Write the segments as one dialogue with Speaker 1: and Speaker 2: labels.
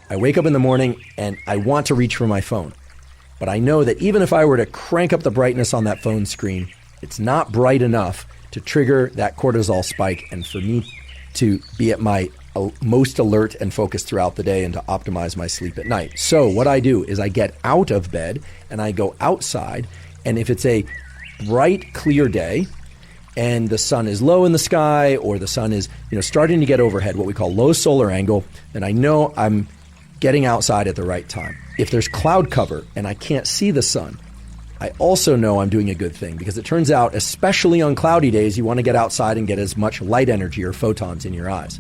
Speaker 1: I wake up in the morning and I want to reach for my phone. But I know that even if I were to crank up the brightness on that phone screen, it's not bright enough to trigger that cortisol spike and for me to be at my most alert and focused throughout the day and to optimize my sleep at night. So what I do is I get out of bed and I go outside, and if it's a bright, clear day and the sun is low in the sky or the sun is starting to get overhead, what we call low solar angle, then I know I'm getting outside at the right time. If there's cloud cover and I can't see the sun, I also know I'm doing a good thing, because it turns out, especially on cloudy days, you want to get outside and get as much light energy or photons in your eyes.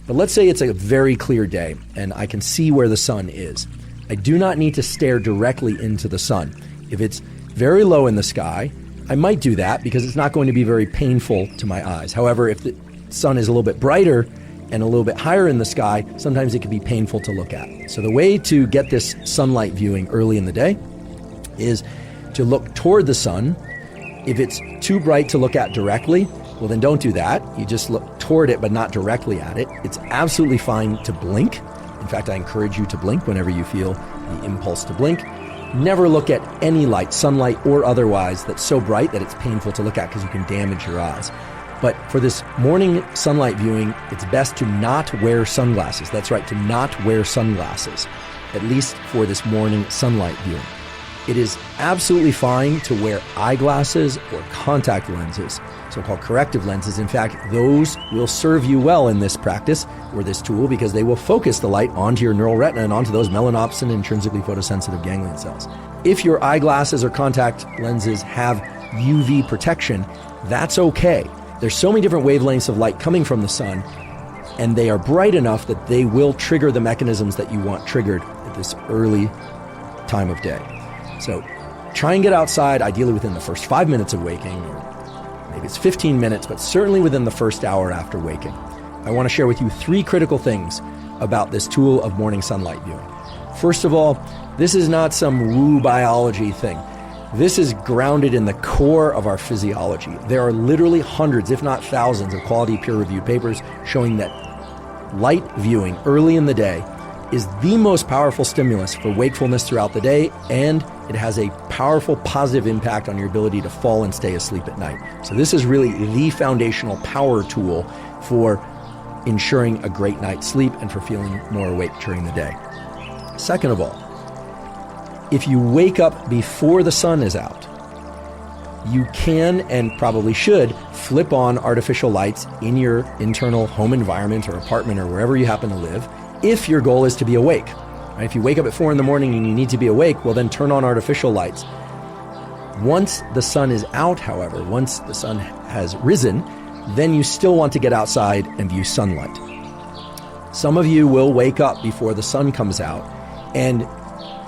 Speaker 1: But let's say it's a very clear day and I can see where the sun is. I do not need to stare directly into the sun. If it's very low in the sky, I might do that because it's not going to be very painful to my eyes. However, if the sun is a little bit brighter and a little bit higher in the sky, sometimes it can be painful to look at. So the way to get this sunlight viewing early in the day is to look toward the sun. If it's too bright to look at directly, well, then don't do that. You just look toward it, but not directly at it. It's absolutely fine to blink. In fact, I encourage you to blink whenever you feel the impulse to blink. Never look at any light, sunlight or otherwise, that's so bright that it's painful to look at because you can damage your eyes. But for this morning sunlight viewing, it's best to not wear sunglasses. That's right, to not wear sunglasses, at least for this morning sunlight viewing. It is absolutely fine to wear eyeglasses or contact lenses, so-called corrective lenses. In fact, those will serve you well in this practice or this tool because they will focus the light onto your neural retina and onto those melanopsin intrinsically photosensitive ganglion cells. If your eyeglasses or contact lenses have UV protection, that's okay. There's so many different wavelengths of light coming from the sun, and they are bright enough that they will trigger the mechanisms that you want triggered at this early time of day. So try and get outside, ideally within the first 5 minutes of waking, or maybe it's 15 minutes, but certainly within the first hour after waking. I want to share with you 3 critical things about this tool of morning sunlight viewing. First of all, this is not some woo biology thing. This is grounded in the core of our physiology. There are literally hundreds, if not thousands, of quality peer-reviewed papers showing that light viewing early in the day is the most powerful stimulus for wakefulness throughout the day, and it has a powerful positive impact on your ability to fall and stay asleep at night. So this is really the foundational power tool for ensuring a great night's sleep and for feeling more awake during the day. Second of all, if you wake up before the sun is out, you can and probably should flip on artificial lights in your internal home environment or apartment or wherever you happen to live if your goal is to be awake. Right? If you wake up at 4 in the morning and you need to be awake, well then turn on artificial lights. Once the sun is out, however, once the sun has risen, then you still want to get outside and view sunlight. Some of you will wake up before the sun comes out, and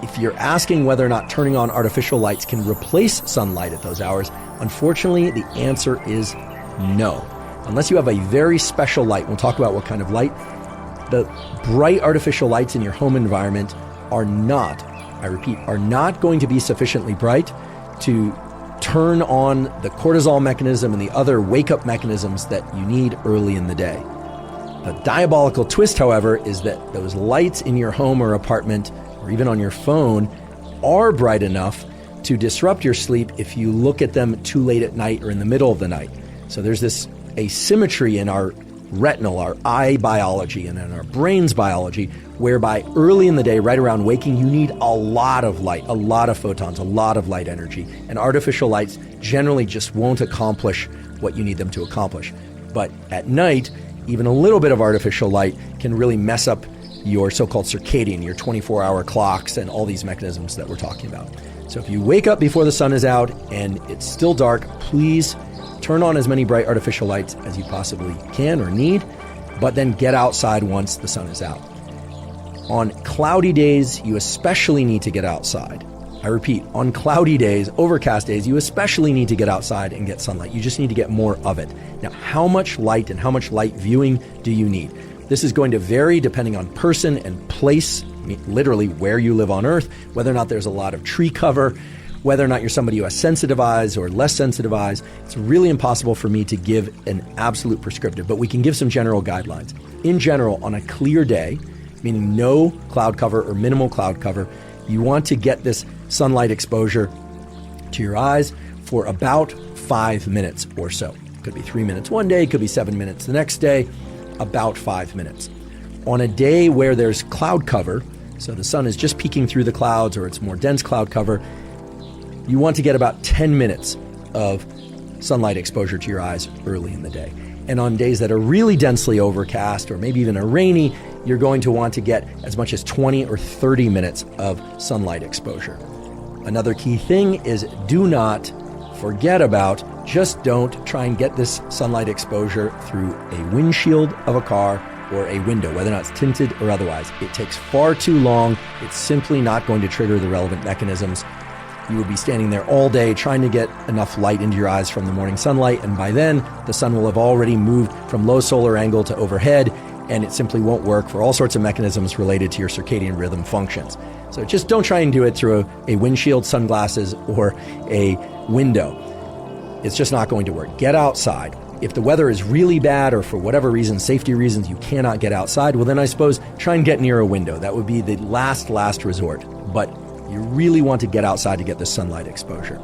Speaker 1: if you're asking whether or not turning on artificial lights can replace sunlight at those hours, unfortunately, the answer is no. Unless you have a very special light, we'll talk about what kind of light. The bright artificial lights in your home environment are not, I repeat, are not going to be sufficiently bright to turn on the cortisol mechanism and the other wake-up mechanisms that you need early in the day. The diabolical twist, however, is that those lights in your home or apartment or even on your phone are bright enough to disrupt your sleep if you look at them too late at night or in the middle of the night. So there's this asymmetry in our retinal, our eye biology, and in our brain's biology, whereby early in the day, right around waking, you need a lot of light, a lot of photons, a lot of light energy. And artificial lights generally just won't accomplish what you need them to accomplish. But at night, even a little bit of artificial light can really mess up your so-called circadian, your 24-hour clocks, and all these mechanisms that we're talking about. So if you wake up before the sun is out and it's still dark, please turn on as many bright artificial lights as you possibly can or need, but then get outside once the sun is out. On cloudy days, you especially need to get outside. I repeat, on cloudy days, overcast days, you especially need to get outside and get sunlight. You just need to get more of it. Now, how much light and how much light viewing do you need? This is going to vary depending on person and place, literally where you live on Earth, whether or not there's a lot of tree cover, whether or not you're somebody who has sensitive eyes or less sensitive eyes. It's really impossible for me to give an absolute prescriptive, but we can give some general guidelines. In general, on a clear day, meaning no cloud cover or minimal cloud cover. You want to get this sunlight exposure to your eyes for about 5 minutes or so. Could be 3 minutes one day, could be 7 minutes the next day, about 5 minutes. On a day where there's cloud cover, so the sun is just peeking through the clouds or it's more dense cloud cover, you want to get about 10 minutes of sunlight exposure to your eyes early in the day. And on days that are really densely overcast or maybe even rainy, you're going to want to get as much as 20 or 30 minutes of sunlight exposure. Another key thing is do not forget about, just don't try and get this sunlight exposure through a windshield of a car or a window, whether or not it's tinted or otherwise. It takes far too long. It's simply not going to trigger the relevant mechanisms. You would be standing there all day trying to get enough light into your eyes from the morning sunlight, and by then, the sun will have already moved from low solar angle to overhead, and it simply won't work for all sorts of mechanisms related to your circadian rhythm functions. So just don't try and do it through a windshield, sunglasses, or a window. It's just not going to work. Get outside. If the weather is really bad or for whatever reason, safety reasons, you cannot get outside, well then I suppose try and get near a window. That would be the last resort. But you really want to get outside to get the sunlight exposure.